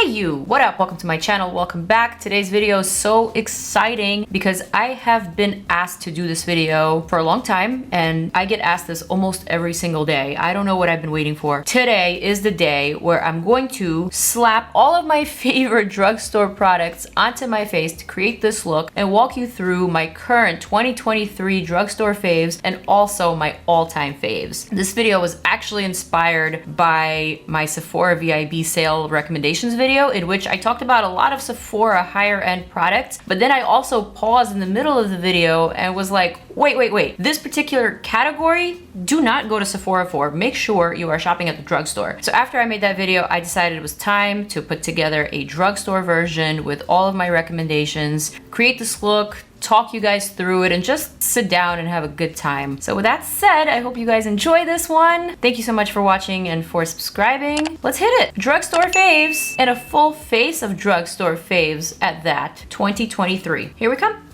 Hey you, what up? Welcome to my channel, welcome back. Today's video is so exciting because I have been asked to do this video for a long time and I get asked this almost every single day. I don't know what I've been waiting for. Today is the day where I'm going to slap all of my favorite drugstore products onto my face to create this look and walk you through my current 2023 drugstore faves and also my all-time faves. This video was actually inspired by my Sephora VIB sale recommendations video in which I talked about a lot of Sephora higher end products, but then I also paused in the middle of the video and was like, wait, this particular category, do not go to Sephora for. Make sure you are shopping at the drugstore. So after I made that video, I decided it was time to put together a drugstore version with all of my recommendations, create this look, talk you guys through it, and just sit down and have a good time. So with that said, I hope you guys enjoy this one. Thank you so much for watching and for subscribing. Let's hit it. Drugstore faves, and a full face of drugstore faves at that, 2023. Here we come.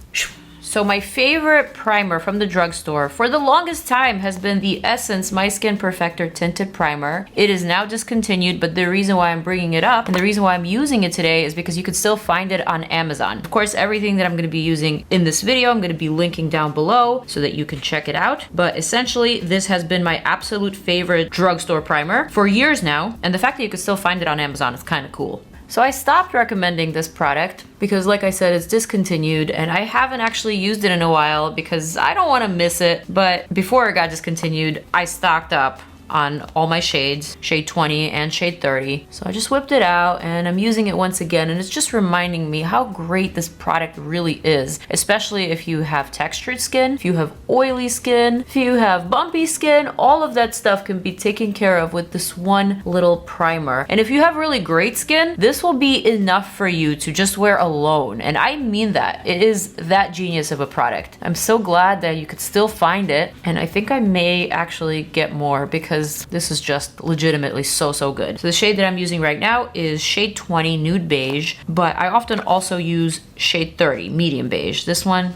So my favorite primer from the drugstore for the longest time has been the Essence My Skin Perfector Tinted Primer. It is now discontinued, but the reason why I'm bringing it up and the reason why I'm using it today is because you can still find it on Amazon. Of course, everything that I'm going to be using in this video, I'm going to be linking down below so that you can check it out. But essentially, this has been my absolute favorite drugstore primer for years now, and the fact that you can still find it on Amazon is kind of cool. So I stopped recommending this product because, like I said, it's discontinued and I haven't actually used it in a while because I don't want to miss it. But before it got discontinued, I stocked up on all my shades, shade 20 and shade 30. So I just whipped it out and I'm using it once again, and it's just reminding me how great this product really is, especially if you have textured skin, if you have oily skin, if you have bumpy skin. All of that stuff can be taken care of with this one little primer. And if you have really great skin, this will be enough for you to just wear alone. And I mean that. It is that genius of a product. I'm so glad that you could still find it, and I think I may actually get more because this is just legitimately so good. So the shade that I'm using right now is shade 20 Nude Beige, but I often also use shade 30 Medium Beige. This one,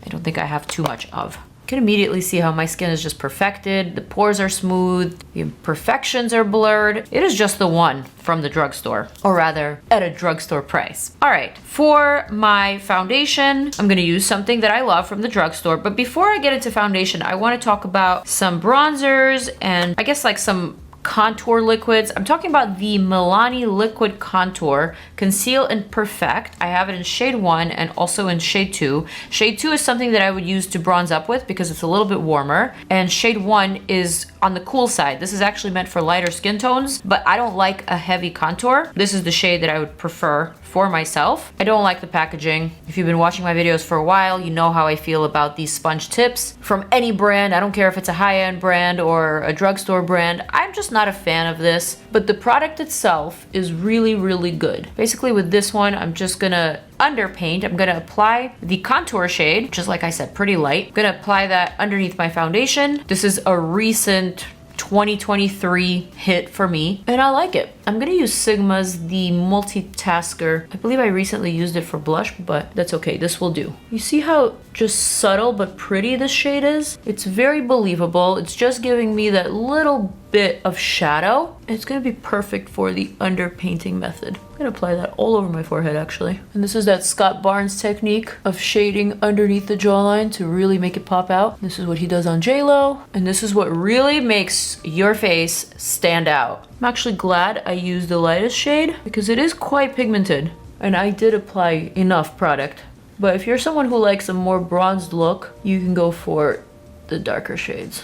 I don't think I have too much of. You can immediately see how my skin is just perfected. The pores are smooth, the imperfections are blurred. It is just the one from the drugstore, or rather at a drugstore price. All right, for my foundation, I'm gonna use something that I love from the drugstore. But before I get into foundation, I wanna talk about some bronzers and I guess like some contour liquids. I'm talking about the MILANI Liquid Contour Conceal and Perfect. I have it in shade 1 and also in shade 2. Shade 2 is something that I would use to bronze up with because it's a little bit warmer, and shade 1 is on the cool side. This is actually meant for lighter skin tones, but I don't like a heavy contour. This is the shade that I would prefer for myself. I don't like the packaging. If you've been watching my videos for a while, you know how I feel about these sponge tips from any brand. I don't care if it's a high-end brand or a drugstore brand. I'm just not a fan of this, but the product itself is really good. Basically with this one, I'm just gonna underpaint. I'm gonna apply the contour shade, which is, like I said, pretty light. I'm gonna apply that underneath my foundation. This is a recent 2023 hit for me, and I like it. I'm gonna use Sigma's the Multitasker. I believe I recently used it for blush, but that's okay, this will do. You see how just subtle but pretty this shade is? It's very believable. It's just giving me that little bit of shadow. It's gonna be perfect for the underpainting method. I'm gonna apply that all over my forehead actually. And this is that Scott Barnes technique of shading underneath the jawline to really make it pop out. This is what he does on JLo, and this is what really makes your face stand out. I'm actually glad I used the lightest shade because it is quite pigmented, and I did apply enough product. But if you're someone who likes a more bronzed look, you can go for the darker shades.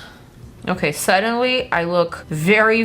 Okay, suddenly I look very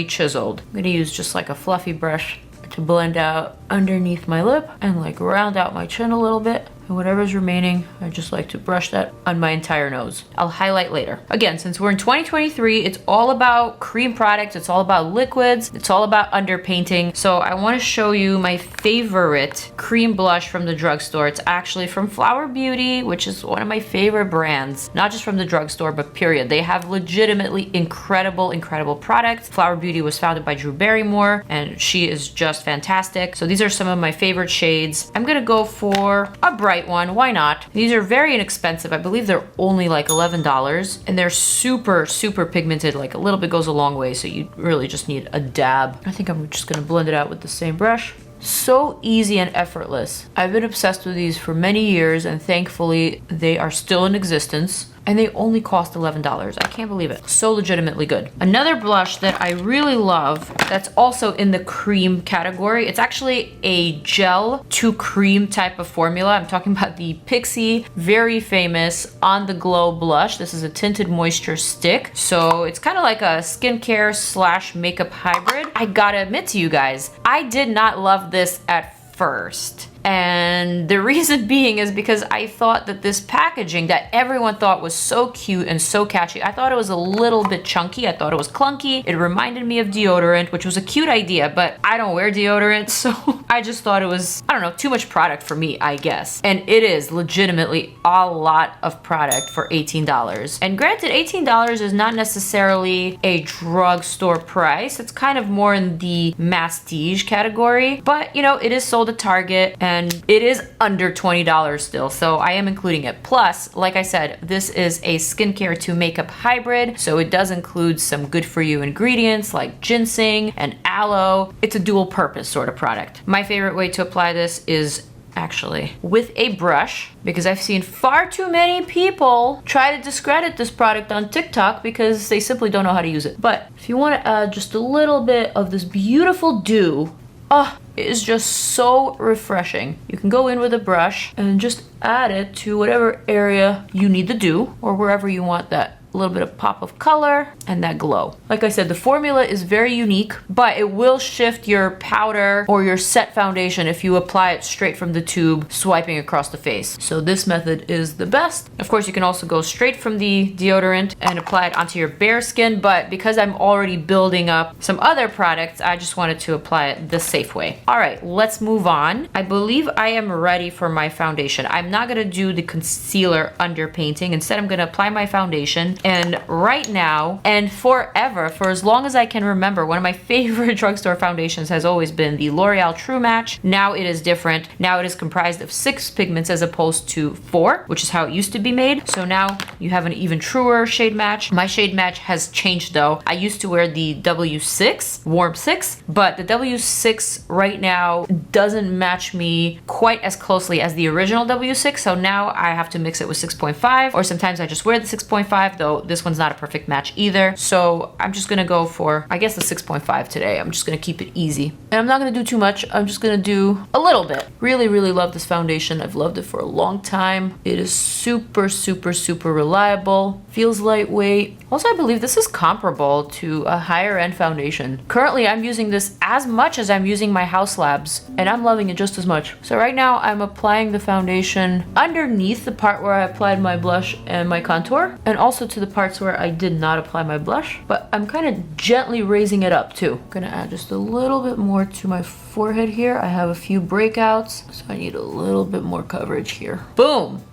chiseled. I'm gonna use just like a fluffy brush to blend out underneath my lip and like round out my chin a little bit. And whatever's remaining, I just like to brush that on my entire nose. I'll highlight later. Again, since we're in 2023, it's all about cream products, it's all about liquids, it's all about underpainting. So I want to show you my favorite cream blush from the drugstore. It's actually from Flower Beauty, which is one of my favorite brands. Not just from the drugstore, but period. They have legitimately incredible products. Flower Beauty was founded by Drew Barrymore, and she is just fantastic. So these are some of my favorite shades. I'm gonna go for a bright bright one. Why not? These are very inexpensive. I believe they're only like $11, and they're super, super pigmented. Like a little bit goes a long way, so you really just need a dab. I think I'm just gonna blend it out with the same brush. So easy and effortless. I've been obsessed with these for many years, and thankfully they are still in existence. And they only cost $11. I can't believe it. So legitimately good. Another blush that I really love that's also in the cream category. It's actually a gel to cream type of formula. I'm talking about the PIXI, very famous On The Glow blush. This is a tinted moisture stick. So it's kind of like a skincare slash makeup hybrid. I gotta admit to you guys, I did not love this at first. And the reason being is because I thought that this packaging that everyone thought was so cute and so catchy, I thought it was a little bit chunky. I thought it was clunky. It reminded me of deodorant, which was a cute idea, but I don't wear deodorant, so I just thought it was, I don't know, too much product for me, I guess. And it is legitimately a lot of product for $18. And granted, $18 is not necessarily a drugstore price. It's kind of more in the masstige category, but you know, it is sold at Target, and it is under $20 still, so I am including it. Plus, like I said, this is a skincare to makeup hybrid, so it does include some good for you ingredients like ginseng and aloe. It's a dual purpose sort of product. My favorite way to apply this is actually with a brush, because I've seen far too many people try to discredit this product on TikTok because they simply don't know how to use it. But if you want to add just a little bit of this beautiful dew, oh, it is just so refreshing. You can go in with a brush and just add it to whatever area you need the dew, or wherever you want that little bit of pop of color and that glow. Like I said, the formula is very unique, but it will shift your powder or your set foundation if you apply it straight from the tube, swiping across the face. So this method is the best. Of course, you can also go straight from the deodorant and apply it onto your bare skin, but because I'm already building up some other products, I just wanted to apply it the safe way. All right, let's move on. I believe I am ready for my foundation. I'm not gonna do the concealer underpainting. Instead, I'm gonna apply my foundation. And right now, and forever, for as long as I can remember, one of my favorite drugstore foundations has always been the L'Oreal True Match. Now it is different. Now it is comprised of 6 pigments as opposed to 4, which is how it used to be made. So now you have an even truer shade match. My shade match has changed though. I used to wear the W6, Warm 6, but the W6 right now doesn't match me quite as closely as the original W6. So now I have to mix it with 6.5, or sometimes I just wear the 6.5, though this one's not a perfect match either. So I'm just gonna go for, I guess, the 6.5 today. I'm just gonna keep it easy. And I'm not gonna do too much. I'm just gonna do a little bit. Really, really love this foundation. I've loved it for a long time. It is super, super, super reliable. Feels lightweight. Also, I believe this is comparable to a higher end foundation. Currently, I'm using this as much as I'm using my House Labs, and I'm loving it just as much. So right now, I'm applying the foundation underneath the part where I applied my blush and my contour, and also to the parts where I did not apply my blush, but I'm kind of gently raising it up too. I'm gonna add just a little bit more to my forehead here. I have a few breakouts, so I need a little bit more coverage here. Boom!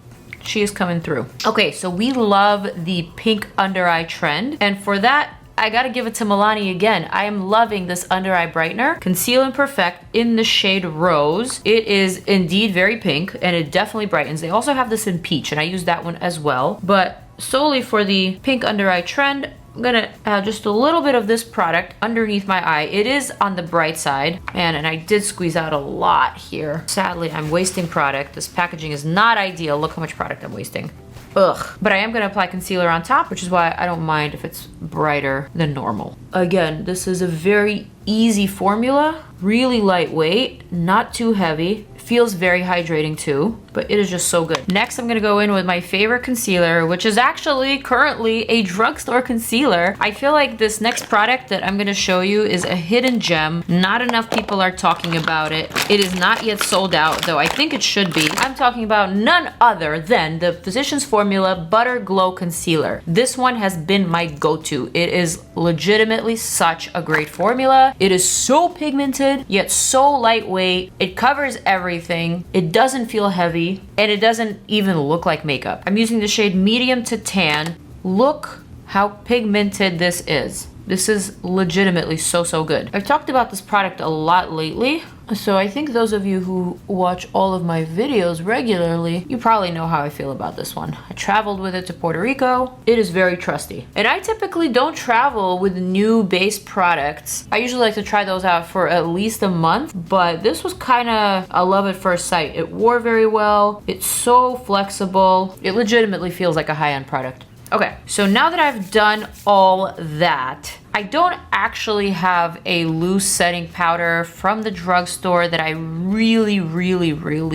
She is coming through. Okay, so we love the pink under eye trend, and for that, I gotta give it to MILANI again. I am loving this under eye brightener. Conceal and Perfect in the shade Rose. It is indeed very pink, and it definitely brightens. They also have this in Peach, and I use that one as well, but solely for the pink under eye trend, I'm gonna add just a little bit of this product underneath my eye. It is on the bright side, man, and I did squeeze out a lot here. Sadly, I'm wasting product. This packaging is not ideal. Look how much product I'm wasting. Ugh. But I am gonna apply concealer on top, which is why I don't mind if it's brighter than normal. Again, this is a very easy formula, really lightweight, not too heavy. Feels very hydrating too, but it is just so good. Next, I'm gonna go in with my favorite concealer, which is actually currently a drugstore concealer. I feel like this next product that I'm gonna show you is a hidden gem. Not enough people are talking about it. It is not yet sold out, though I think it should be. I'm talking about none other than the Physicians Formula Butter Glow Concealer. This one has been my go-to. It is legitimately such a great formula. It is so pigmented, yet so lightweight. It covers everything. It doesn't feel heavy, and it doesn't even look like makeup. I'm using the shade medium to tan. Look how pigmented this is. This is legitimately so, so good. I've talked about this product a lot lately. So I think those of you who watch all of my videos regularly, you probably know how I feel about this one. I traveled with it to Puerto Rico. It is very trusty. And I typically don't travel with new base products. I usually like to try those out for at least a month, but this was kind of a love at first sight. It wore very well. It's so flexible. It legitimately feels like a high-end product. Okay, so now that I've done all that, I don't actually have a loose setting powder from the drugstore that I really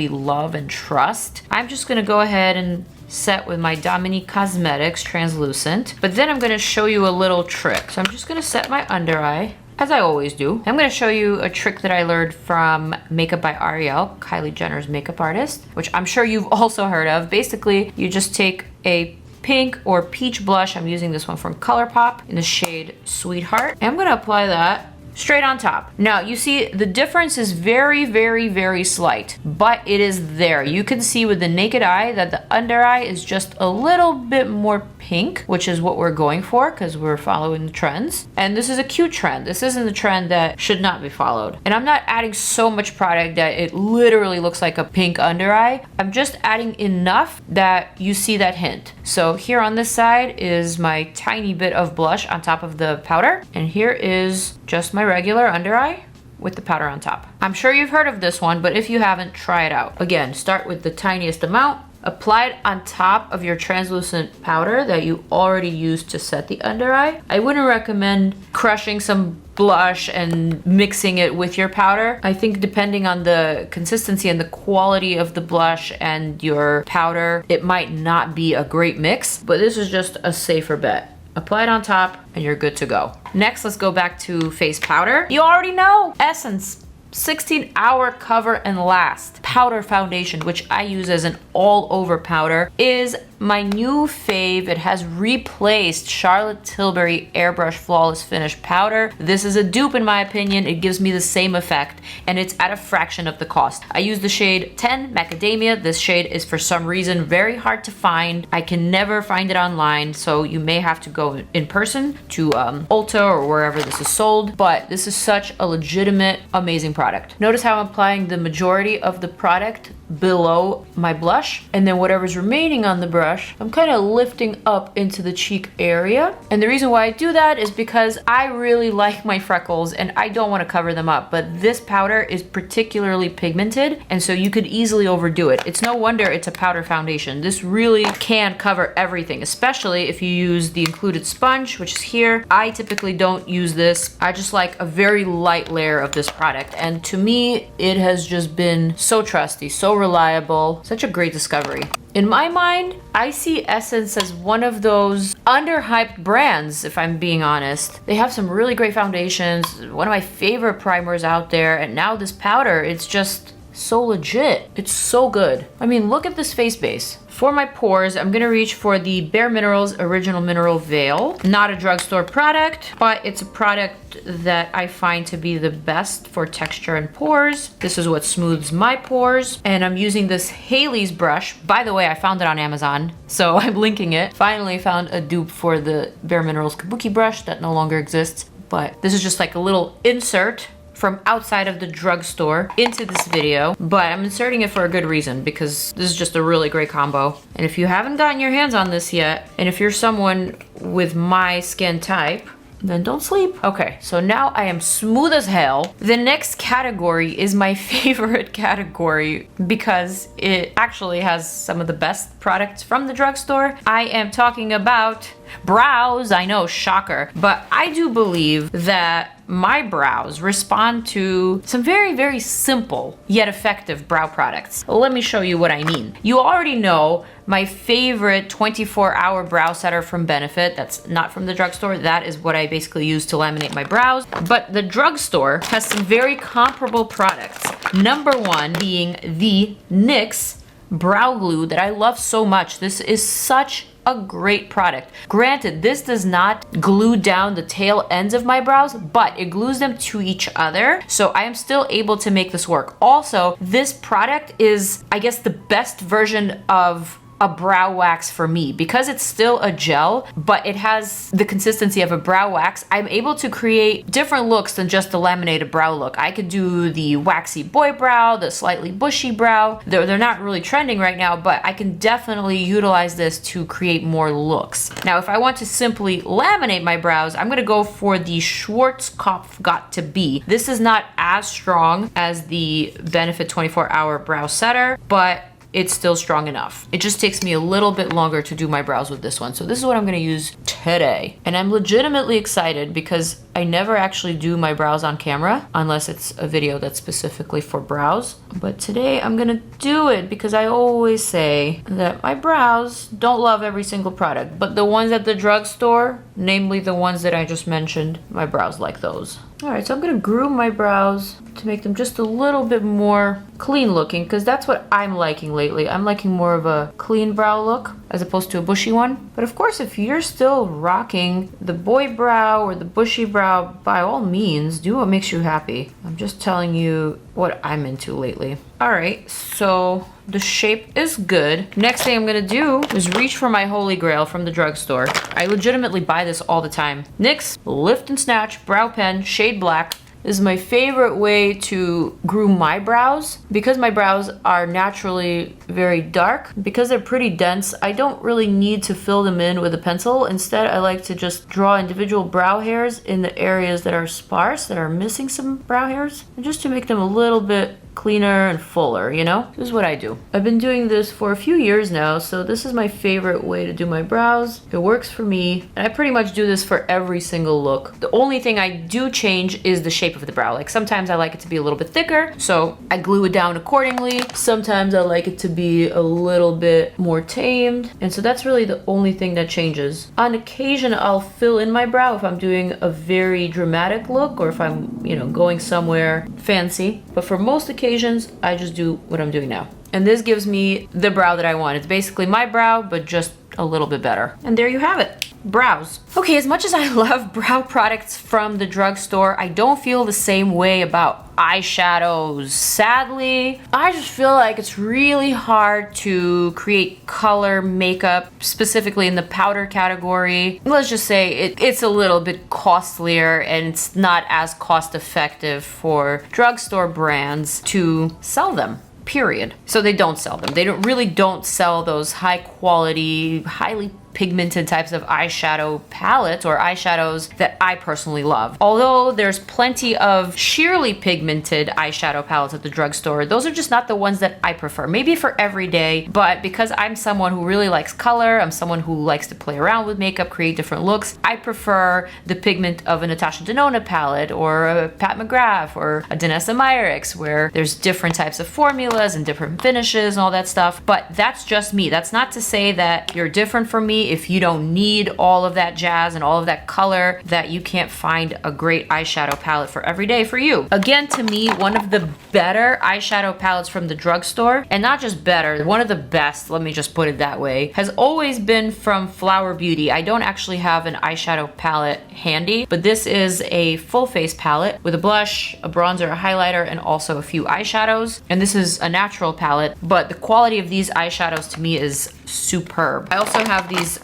love and trust. I'm just gonna go ahead and set with my Dominique Cosmetics translucent, but then I'm gonna show you a little trick. So I'm just gonna set my under eye, as I always do. I'm gonna show you a trick that I learned from Makeup by Ariel, Kylie Jenner's makeup artist, which I'm sure you've also heard of. Basically, you just take a pink or peach blush. I'm using this one from Colourpop in the shade Sweetheart. And I'm gonna apply that straight on top. Now, you see the difference is very slight, but it is there. You can see with the naked eye that the under eye is just a little bit more pink, which is what we're going for because we're following the trends. And this is a cute trend. This isn't the trend that should not be followed. And I'm not adding so much product that it literally looks like a pink under eye. I'm just adding enough that you see that hint. So here on this side is my tiny bit of blush on top of the powder. And here is just my regular under eye with the powder on top. I'm sure you've heard of this one, but if you haven't, try it out. Again, start with the tiniest amount, apply it on top of your translucent powder that you already used to set the under eye. I wouldn't recommend crushing some blush and mixing it with your powder. I think depending on the consistency and the quality of the blush and your powder, it might not be a great mix, but this is just a safer bet. Apply it on top and you're good to go. Next, let's go back to face powder. You already know, Essence 16-hour cover and last powder foundation, which I use as an all-over powder, is my new fave. It has replaced Charlotte Tilbury Airbrush Flawless Finish powder. This is a dupe in my opinion. It gives me the same effect and it's at a fraction of the cost. I use the shade 10 Macadamia. This shade is for some reason very hard to find. I can never find it online, so you may have to go in person to Ulta or wherever this is sold, but this is such a legitimate, amazing product. Notice how I'm applying the majority of the product below my blush, and then whatever's remaining on the brush, I'm kind of lifting up into the cheek area. And the reason why I do that is because I really like my freckles and I don't want to cover them up, but this powder is particularly pigmented, and so you could easily overdo it. It's no wonder it's a powder foundation. This really can cover everything, especially if you use the included sponge, which is here. I typically don't use this. I just like a very light layer of this product, and to me, it has just been so trusty, so reliable, such a great discovery. In my mind, I see Essence as one of those underhyped brands, if I'm being honest. They have some really great foundations, one of my favorite primers out there, and now this powder, it's just so legit. It's so good. I mean, look at this face base. For my pores, I'm gonna reach for the Bare Minerals Original Mineral Veil. Not a drugstore product, but it's a product that I find to be the best for texture and pores. This is what smooths my pores. And I'm using this Haley's brush. By the way, I found it on Amazon, so I'm linking it. Finally found a dupe for the Bare Minerals Kabuki brush that no longer exists. But this is just like a little insert from outside of the drugstore into this video, but I'm inserting it for a good reason because this is just a really great combo. And if you haven't gotten your hands on this yet, and if you're someone with my skin type, then don't sleep. Okay, so now I am smooth as hell. The next category is my favorite category because it actually has some of the best products from the drugstore. I am talking about brows. I know, shocker, but I do believe that my brows respond to some very simple yet effective brow products. Let me show you what I mean. You already know my favorite 24-hour brow setter from Benefit. That's not from the drugstore. That is what I basically use to laminate my brows. But the drugstore has some very comparable products. Number one being the NYX brow glue that I love so much. This is such a great product. Granted, this does not glue down the tail ends of my brows, but it glues them to each other, so I am still able to make this work. Also, this product is, I guess, the best version of a brow wax for me. Because it's still a gel, but it has the consistency of a brow wax, I'm able to create different looks than just the laminated brow look. I could do the waxy boy brow, the slightly bushy brow. They're not really trending right now, but I can definitely utilize this to create more looks. Now, if I want to simply laminate my brows, I'm gonna go for the Schwarzkopf Got to Be. This is not as strong as the Benefit 24-Hour Brow Setter, but it's still strong enough. It just takes me a little bit longer to do my brows with this one. So this is what I'm gonna use today. And I'm legitimately excited because I never actually do my brows on camera unless it's a video that's specifically for brows. But today I'm gonna do it because I always say that my brows don't love every single product, but the ones at the drugstore, namely the ones that I just mentioned, my brows like those. All right, so I'm gonna groom my brows to make them just a little bit more clean looking because that's what I'm liking lately. I'm liking more of a clean brow look as opposed to a bushy one. But of course, if you're still rocking the boy brow or the bushy brow, by all means, do what makes you happy. I'm just telling you what I'm into lately. All right, so the shape is good. Next thing I'm gonna do is reach for my holy grail from the drugstore. I legitimately buy this all the time. NYX Lift and Snatch Brow Pen, shade black. This is my favorite way to groom my brows. Because my brows are naturally very dark, because they're pretty dense, I don't really need to fill them in with a pencil. Instead, I like to just draw individual brow hairs in the areas that are sparse, that are missing some brow hairs, and just to make them a little bit cleaner and fuller, you know? This is what I do. I've been doing this for a few years now, so this is my favorite way to do my brows. It works for me, and I pretty much do this for every single look. The only thing I do change is the shape of the brow. Like sometimes I like it to be a little bit thicker, so I glue it down accordingly. Sometimes I like it to be a little bit more tamed, and so that's really the only thing that changes. On occasion, I'll fill in my brow if I'm doing a very dramatic look or if I'm, you know, going somewhere fancy. But for most occasions, I just do what I'm doing now. And this gives me the brow that I want. It's basically my brow, but just a little bit better. And there you have it. Brows. Okay, as much as I love brow products from the drugstore, I don't feel the same way about eyeshadows. Sadly, I just feel like it's really hard to create color makeup, specifically in the powder category. Let's just say it's a little bit costlier and it's not as cost effective for drugstore brands to sell them. Period. So they don't sell them. They don't sell those high quality, highly pigmented types of eyeshadow palettes or eyeshadows that I personally love. Although there's plenty of sheerly pigmented eyeshadow palettes at the drugstore, those are just not the ones that I prefer. Maybe for every day, but because I'm someone who really likes color, I'm someone who likes to play around with makeup, create different looks, I prefer the pigment of a Natasha Denona palette or a Pat McGrath or a Danessa Myricks, where there's different types of formulas and different finishes and all that stuff. But that's just me. That's not to say that you're different from me. If you don't need all of that jazz and all of that color, that you can't find a great eyeshadow palette for every day for you. Again, to me, one of the better eyeshadow palettes from the drugstore, and not just better, one of the best, let me just put it that way, has always been from Flower Beauty. I don't actually have an eyeshadow palette handy, but this is a full face palette with a blush, a bronzer, a highlighter, and also a few eyeshadows. And this is a natural palette, but the quality of these eyeshadows to me is superb. I also have these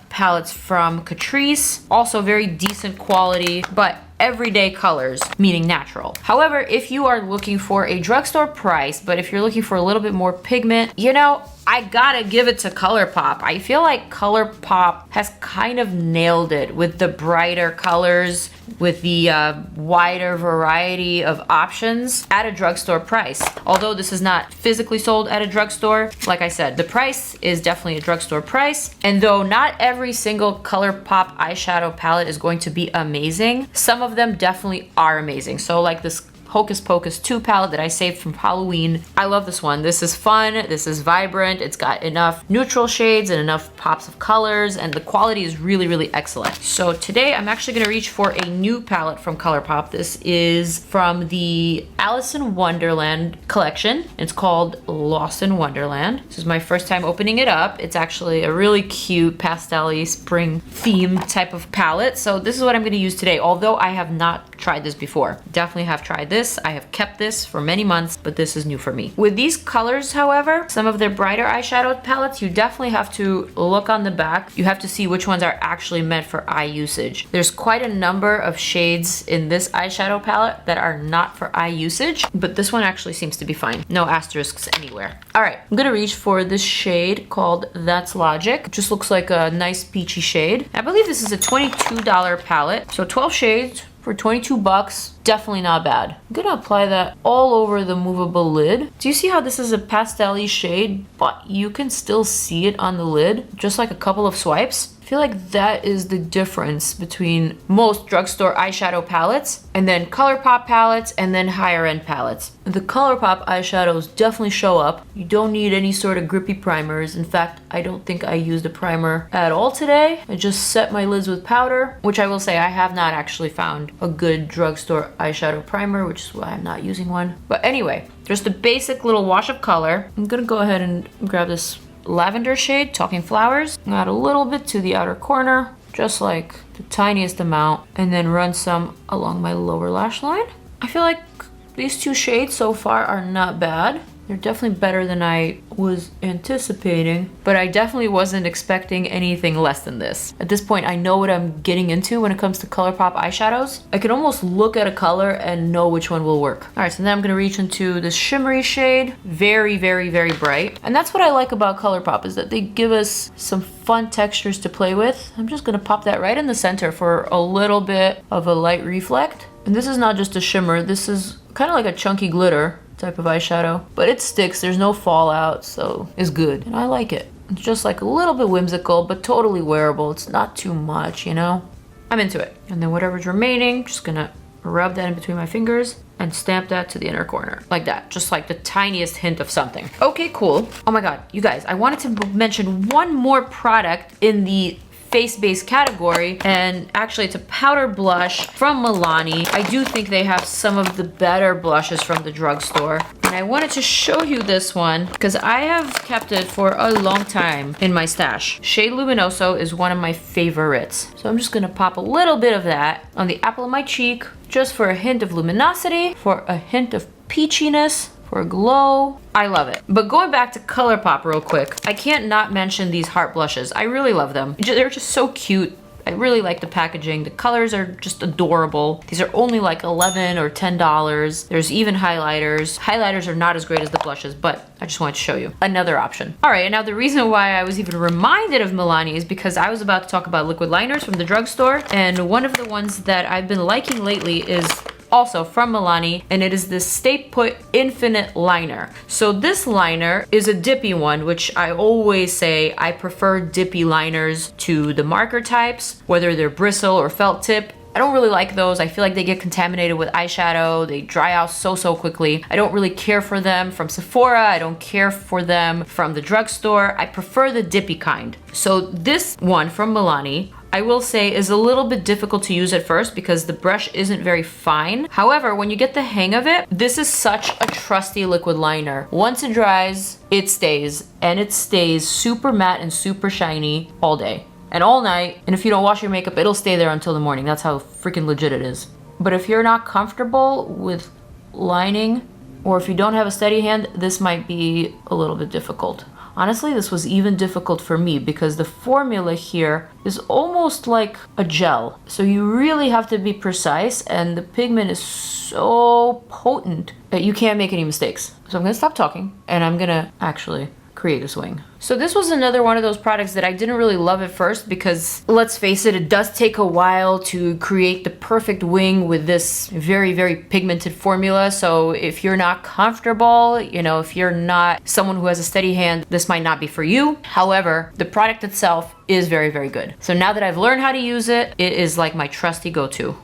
palettes from Catrice, also very decent quality, but everyday colors, meaning natural. However, if you are looking for a drugstore price, but if you're looking for a little bit more pigment, you know, I gotta give it to Colourpop. I feel like Colourpop has kind of nailed it with the brighter colors, with the wider variety of options at a drugstore price. Although this is not physically sold at a drugstore, like I said, the price is definitely a drugstore price. And though not every single Colourpop eyeshadow palette is going to be amazing, some of them definitely are amazing. So like this Hocus Pocus 2 palette that I saved from Halloween. I love this one. This is fun, this is vibrant, it's got enough neutral shades and enough pops of colors, and the quality is really, really excellent. So today I'm actually gonna reach for a new palette from Colourpop. This is from the Alice in Wonderland collection. It's called Lost in Wonderland. This is my first time opening it up. It's actually a really cute pastel-y spring theme type of palette. So this is what I'm gonna use today. Although I have not tried this before. Definitely have tried this. I have kept this for many months, but this is new for me. With these colors, however, some of their brighter eyeshadow palettes, you definitely have to look on the back. You have to see which ones are actually meant for eye usage. There's quite a number of shades in this eyeshadow palette that are not for eye usage, but this one actually seems to be fine. No asterisks anywhere. All right, I'm gonna reach for this shade called That's Logic. It just looks like a nice peachy shade. I believe this is a $22 palette, so 12 shades for 22 bucks. Definitely not bad. I'm gonna apply that all over the movable lid. Do you see how this is a pastel-y shade, but you can still see it on the lid? Just like a couple of swipes. I feel like that is the difference between most drugstore eyeshadow palettes and then Colourpop palettes and then higher end palettes. The Colourpop eyeshadows definitely show up. You don't need any sort of grippy primers. In fact, I don't think I used a primer at all today. I just set my lids with powder, which I will say I have not actually found a good drugstore eyeshadow primer, which is why I'm not using one. But anyway, just a basic little wash of color. I'm gonna go ahead and grab this lavender shade, Talking Flowers. Add a little bit to the outer corner, just like the tiniest amount, and then run some along my lower lash line. I feel like these two shades so far are not bad. They're definitely better than I was anticipating, but I definitely wasn't expecting anything less than this. At this point, I know what I'm getting into when it comes to Colourpop eyeshadows. I can almost look at a color and know which one will work. All right, so now I'm gonna reach into this shimmery shade. Very, very, very bright. And that's what I like about Colourpop, is that they give us some fun textures to play with. I'm just gonna pop that right in the center for a little bit of a light reflect. And this is not just a shimmer, this is kind of like a chunky glitter type of eyeshadow, but it sticks, there's no fallout, so it's good, and I like it. It's just like a little bit whimsical, but totally wearable. It's not too much, you know? I'm into it. And then whatever's remaining, just gonna rub that in between my fingers and stamp that to the inner corner, like that, just like the tiniest hint of something. Okay, cool. Oh my God, you guys, I wanted to mention one more product in the face-based category, and actually it's a powder blush from MILANI. I do think they have some of the better blushes from the drugstore, and I wanted to show you this one because I have kept it for a long time in my stash. Shade Luminoso is one of my favorites, so I'm just gonna pop a little bit of that on the apple of my cheek, just for a hint of luminosity, for a hint of peachiness, for a glow. I love it. But going back to Colourpop real quick, I can't not mention these heart blushes. I really love them. They're just so cute. I really like the packaging. The colors are just adorable. These are only like $11 or $10. There's even highlighters. Highlighters are not as great as the blushes, but I just wanted to show you another option. All right, and now the reason why I was even reminded of MILANI is because I was about to talk about liquid liners from the drugstore, and one of the ones that I've been liking lately is also from MILANI, and it is this Stay Put Infinite Liner. So this liner is a dippy one, which I always say I prefer dippy liners to the marker types, whether they're bristle or felt tip. I don't really like those. I feel like they get contaminated with eyeshadow. They dry out so quickly. I don't really care for them from Sephora. I don't care for them from the drugstore. I prefer the dippy kind. So this one from MILANI, I will say, is a little bit difficult to use at first because the brush isn't very fine. However, when you get the hang of it, this is such a trusty liquid liner. Once it dries, it stays, and it stays super matte and super shiny all day and all night. And if you don't wash your makeup, it'll stay there until the morning. That's how freaking legit it is. But if you're not comfortable with lining, or if you don't have a steady hand, this might be a little bit difficult. Honestly, this was even difficult for me because the formula here is almost like a gel. So you really have to be precise, and the pigment is so potent that you can't make any mistakes. So I'm gonna stop talking and I'm gonna actually create a swing. So this was another one of those products that I didn't really love at first because, let's face it, it does take a while to create the perfect wing with this very pigmented formula. So if you're not comfortable, you know, if you're not someone who has a steady hand, this might not be for you. However, the product itself is very good. So now that I've learned how to use it, it is like my trusty go-to.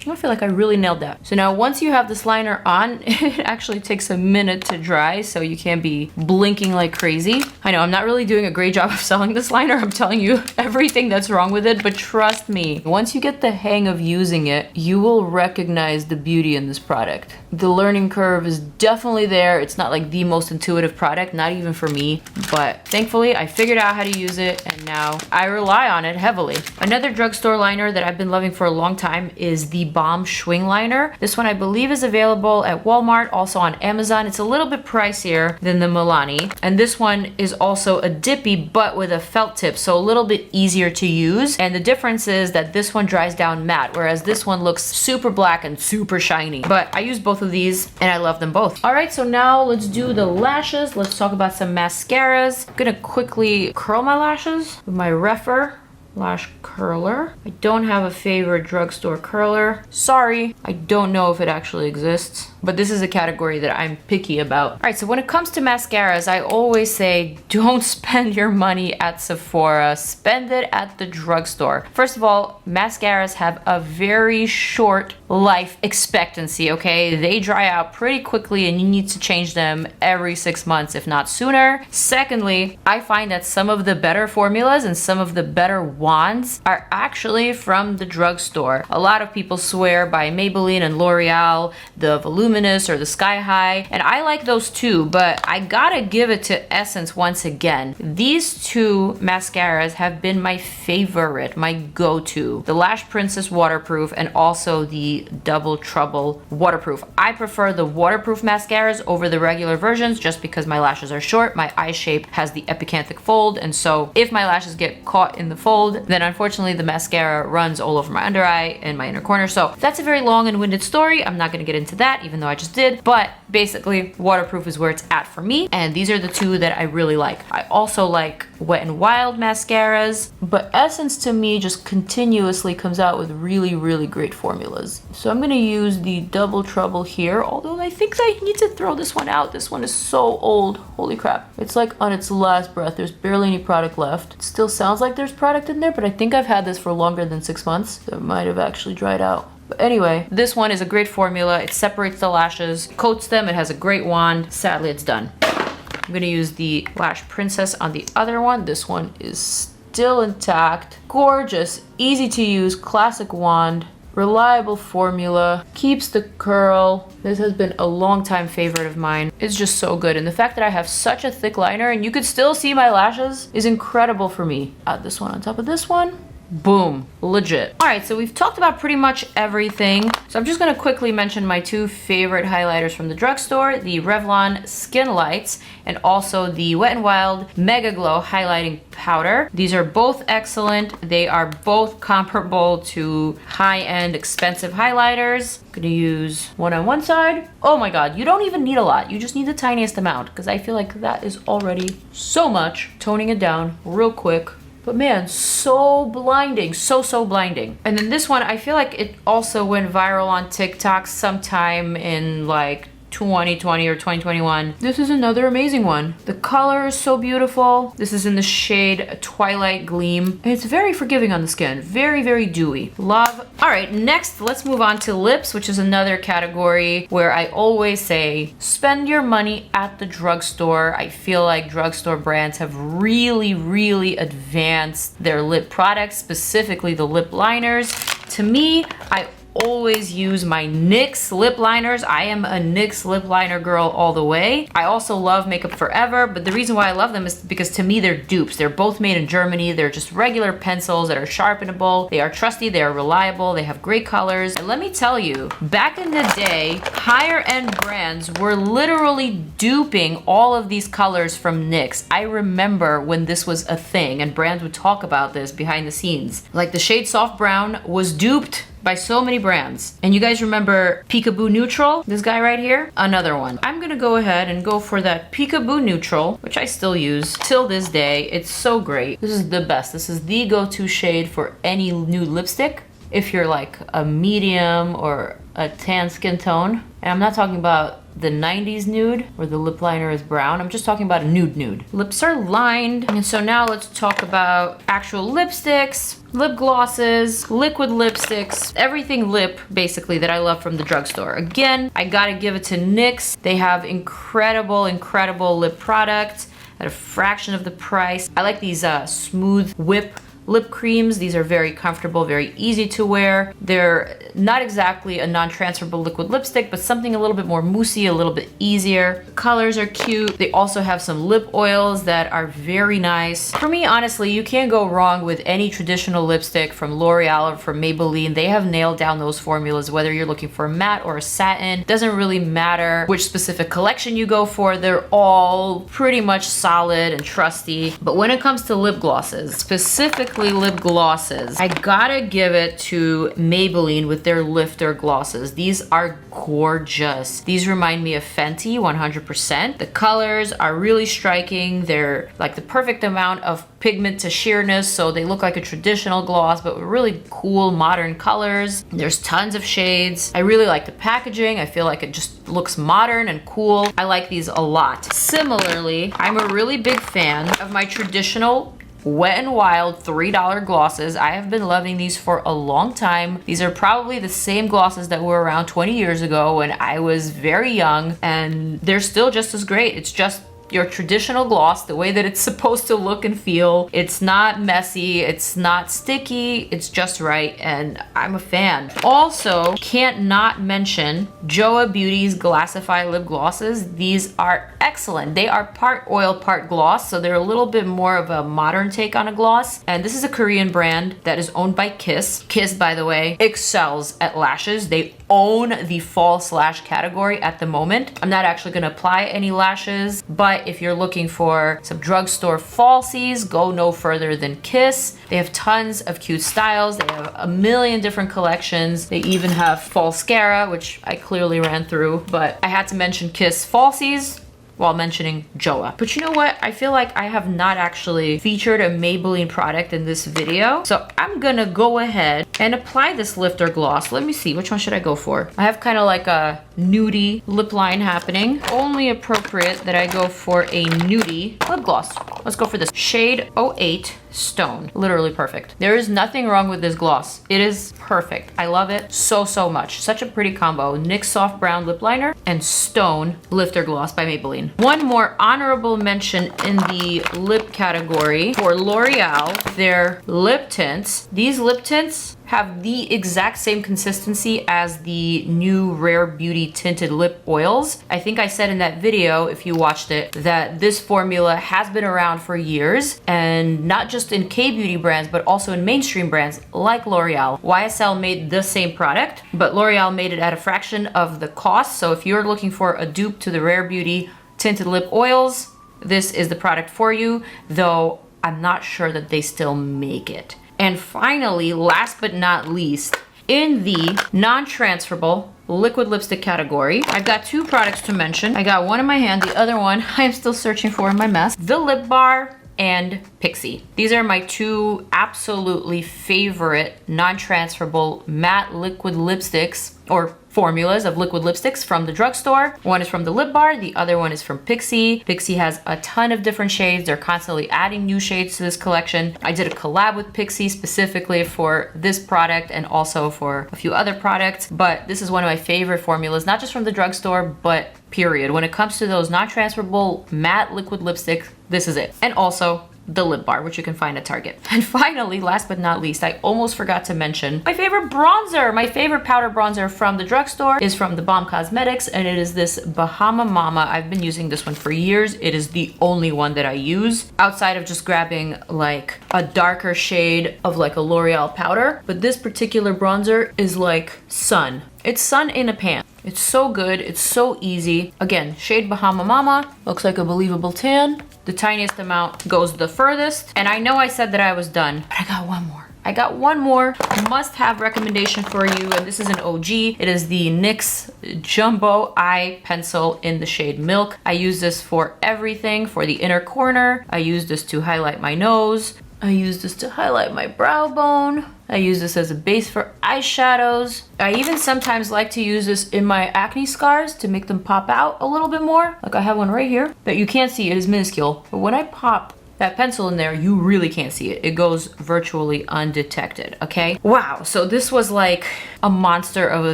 I feel like I really nailed that. So now once you have this liner on, it actually takes a minute to dry, so you can't be blinking like crazy. I know I'm not really doing a great job of selling this liner. I'm telling you everything that's wrong with it, but trust me, once you get the hang of using it, you will recognize the beauty in this product. The learning curve is definitely there. It's not like the most intuitive product, not even for me, but thankfully I figured out how to use it and now I rely on it heavily. Another drugstore liner that I've been loving for a long time is the BALM Schwing Liner. This one I believe is available at Walmart, also on Amazon. It's a little bit pricier than the MILANI. And this one is also a dippy but with a felt tip, so a little bit easier to use. And the difference is that this one dries down matte, whereas this one looks super black and super shiny. But I use both of these and I love them both. All right, so now let's do the lashes. Let's talk about some mascaras. I'm gonna quickly curl my lashes with my Refer lash curler. I don't have a favorite drugstore curler. Sorry, I don't know if it actually exists, but this is a category that I'm picky about. All right, so when it comes to mascaras, I always say don't spend your money at Sephora, spend it at the drugstore. First of all, mascaras have a very short life expectancy, okay? They dry out pretty quickly and you need to change them every 6 months, if not sooner. Secondly, I find that some of the better formulas and some of the better wands are actually from the drugstore. A lot of people swear by Maybelline and L'Oreal, the Voluminous or the Sky High, and I like those too, but I gotta give it to Essence once again. These two mascaras have been my favorite, my go-to. The Lash Princess Waterproof and also the Double Trouble Waterproof. I prefer the waterproof mascaras over the regular versions just because my lashes are short, my eye shape has the epicanthic fold, and so if my lashes get caught in the fold, then unfortunately the mascara runs all over my under eye and my inner corner. So that's a very long and winded story. I'm not gonna get into that, even though I just did, but basically waterproof is where it's at for me, and these are the two that I really like. I also like Wet n Wild mascaras, but Essence to me just continuously comes out with really, really great formulas. So I'm gonna use the Double Trouble here, although I think I need to throw this one out. This one is so old, holy crap. It's like on its last breath. There's barely any product left. It still sounds like there's product in there, but I think I've had this for longer than 6 months, so it might have actually dried out. But anyway, this one is a great formula. It separates the lashes, coats them, it has a great wand. Sadly, it's done. I'm gonna use the Lash Princess on the other one. This one is still intact. Gorgeous, easy to use, classic wand. Reliable formula, keeps the curl. This has been a long time favorite of mine. It's just so good. And the fact that I have such a thick liner and you could still see my lashes is incredible for me. Add this one on top of this one. Boom, legit. All right, so we've talked about pretty much everything. So I'm just gonna quickly mention my two favorite highlighters from the drugstore, the Revlon Skin Lights and also the Wet n Wild MegaGlow Highlighting Powder. These are both excellent. They are both comparable to high-end expensive highlighters. I'm gonna use one on one side. Oh my God, you don't even need a lot. You just need the tiniest amount because I feel like that is already so much. Toning it down real quick. But man, so blinding, so blinding. And then this one, I feel like it also went viral on TikTok sometime in like 2020 or 2021. This is another amazing one. The color is so beautiful. This is in the shade Twilight Gleam. And it's very forgiving on the skin. Very, very dewy. Love. All right, next, let's move on to lips, which is another category where I always say, spend your money at the drugstore. I feel like drugstore brands have really, really advanced their lip products, specifically the lip liners. To me, I always use my NYX lip liners. I am a NYX lip liner girl all the way. I also love Makeup Forever, but the reason why I love them is because to me they're dupes. They're both made in Germany. They're just regular pencils that are sharpenable. They are trusty, they are reliable, they have great colors. And let me tell you, back in the day, higher end brands were literally duping all of these colors from NYX. I remember when this was a thing and brands would talk about this behind the scenes. Like the shade Soft Brown was duped by so many brands. And you guys remember Peekaboo Neutral? This guy right here? Another one. I'm gonna go ahead and go for that Peekaboo Neutral, which I still use till this day. It's so great. This is the best. This is the go-to shade for any nude lipstick. If you're like a medium or a tan skin tone. And I'm not talking about the 90s nude where the lip liner is brown. I'm just talking about a nude. Lips are lined. And so now let's talk about actual lipsticks, lip glosses, liquid lipsticks, everything lip basically that I love from the drugstore. Again, I gotta give it to NYX. They have incredible lip products at a fraction of the price. I like these smooth whip lip creams. These are very comfortable, very easy to wear. They're not exactly a non-transferable liquid lipstick, but something a little bit more moussey, a little bit easier. The colors are cute. They also have some lip oils that are very nice. For me, honestly, you can't go wrong with any traditional lipstick from L'Oreal or from Maybelline. They have nailed down those formulas, whether you're looking for a matte or a satin. Doesn't really matter which specific collection you go for. They're all pretty much solid and trusty. But when it comes to lip glosses, specifically lip glosses, I gotta give it to Maybelline with their lifter glosses. These are gorgeous. These remind me of Fenty 100%. The colors are really striking. They're like the perfect amount of pigment to sheerness, so they look like a traditional gloss, but with really cool modern colors. There's tons of shades. I really like the packaging. I feel like it just looks modern and cool. I like these a lot. Similarly, I'm a really big fan of my traditional Wet n Wild $3 glosses. I have been loving these for a long time. These are probably the same glosses that were around 20 years ago when I was very young, and they're still just as great. It's just your traditional gloss, the way that it's supposed to look and feel. It's not messy, it's not sticky, it's just right, and I'm a fan. Also, can't not mention Joa Beauty's Glassify lip glosses. These are excellent. They are part oil, part gloss, so they're a little bit more of a modern take on a gloss. And this is a Korean brand that is owned by Kiss. Kiss, by the way, excels at lashes. They own the false lash category at the moment. I'm not actually gonna apply any lashes, but if you're looking for some drugstore falsies, go no further than Kiss. They have tons of cute styles. They have a million different collections. They even have Falscara, which I clearly ran through, but I had to mention Kiss falsies while mentioning Joa. But you know what? I feel like I have not actually featured a Maybelline product in this video. So I'm gonna go ahead and apply this lifter gloss. Let me see, which one should I go for? I have kind of like a nudie lip line happening. Only appropriate that I go for a nudie lip gloss. Let's go for this. Shade 08 Stone. Literally perfect. There is nothing wrong with this gloss. It is perfect. I love it so, so much. Such a pretty combo. NYX Soft Brown Lip Liner and Stone Lifter Gloss by Maybelline. One more honorable mention in the lip category for L'Oreal, their lip tints. These lip tints have the exact same consistency as the new Rare Beauty tinted lip oils. I think I said in that video, if you watched it, that this formula has been around for years, and not just in K-beauty brands, but also in mainstream brands like L'Oreal. YSL made the same product, but L'Oreal made it at a fraction of the cost. So if you're looking for a dupe to the Rare Beauty tinted lip oils, this is the product for you, though I'm not sure that they still make it. And finally, last but not least, in the non-transferable liquid lipstick category, I've got two products to mention. I got one in my hand, the other one I am still searching for in my mess. The Lip Bar and PIXI. These are my two absolutely favorite non-transferable matte liquid lipsticks, or formulas of liquid lipsticks from the drugstore. One is from the Lip Bar, the other one is from PIXI. PIXI has a ton of different shades. They're constantly adding new shades to this collection. I did a collab with PIXI specifically for this product and also for a few other products, but this is one of my favorite formulas, not just from the drugstore, but period. When it comes to those non-transferable matte liquid lipsticks, this is it. And also the Lip Bar, which you can find at Target. And finally, last but not least, I almost forgot to mention my favorite bronzer. My favorite powder bronzer from the drugstore is from the BALM Cosmetics, and it is this Bahama Mama. I've been using this one for years. It is the only one that I use outside of just grabbing like a darker shade of like a L'Oreal powder. But this particular bronzer is like sun. It's sun in a pan. It's so good. It's so easy. Again, shade Bahama Mama. Looks like a believable tan. The tiniest amount goes the furthest. And I know I said that I was done, but I got one more. I got one more must-have recommendation for you, and this is an OG. It is the NYX Jumbo Eye Pencil in the shade Milk. I use this for everything, for the inner corner. I use this to highlight my nose. I use this to highlight my brow bone. I use this as a base for eyeshadows. I even sometimes like to use this in my acne scars to make them pop out a little bit more. Like I have one right here that you can't see, it is minuscule. But when I pop that pencil in there, you really can't see it. It goes virtually undetected, okay? Wow, so this was like a monster of a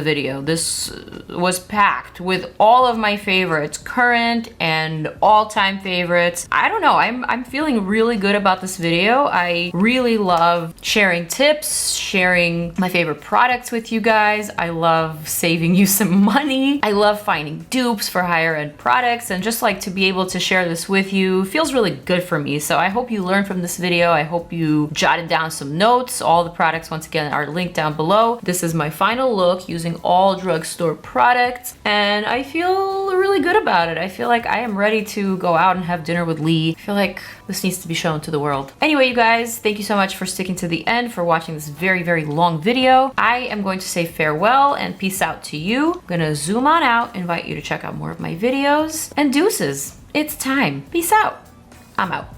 video. This was packed with all of my favorites, current and all-time favorites. I don't know, I'm feeling really good about this video. I really love sharing tips, sharing my favorite products with you guys. I love saving you some money. I love finding dupes for higher end products, and just like to be able to share this with you feels really good for me. So I hope you learned from this video. I hope you jotted down some notes. All the products, once again, are linked down below. This is my final look using all drugstore products, and I feel really good about it. I feel like I am ready to go out and have dinner with Lee. I feel like this needs to be shown to the world. Anyway, you guys, thank you so much for sticking to the end, for watching this very, very long video. I am going to say farewell and peace out to you. I'm gonna zoom on out, invite you to check out more of my videos, and deuces. It's time. Peace out. I'm out.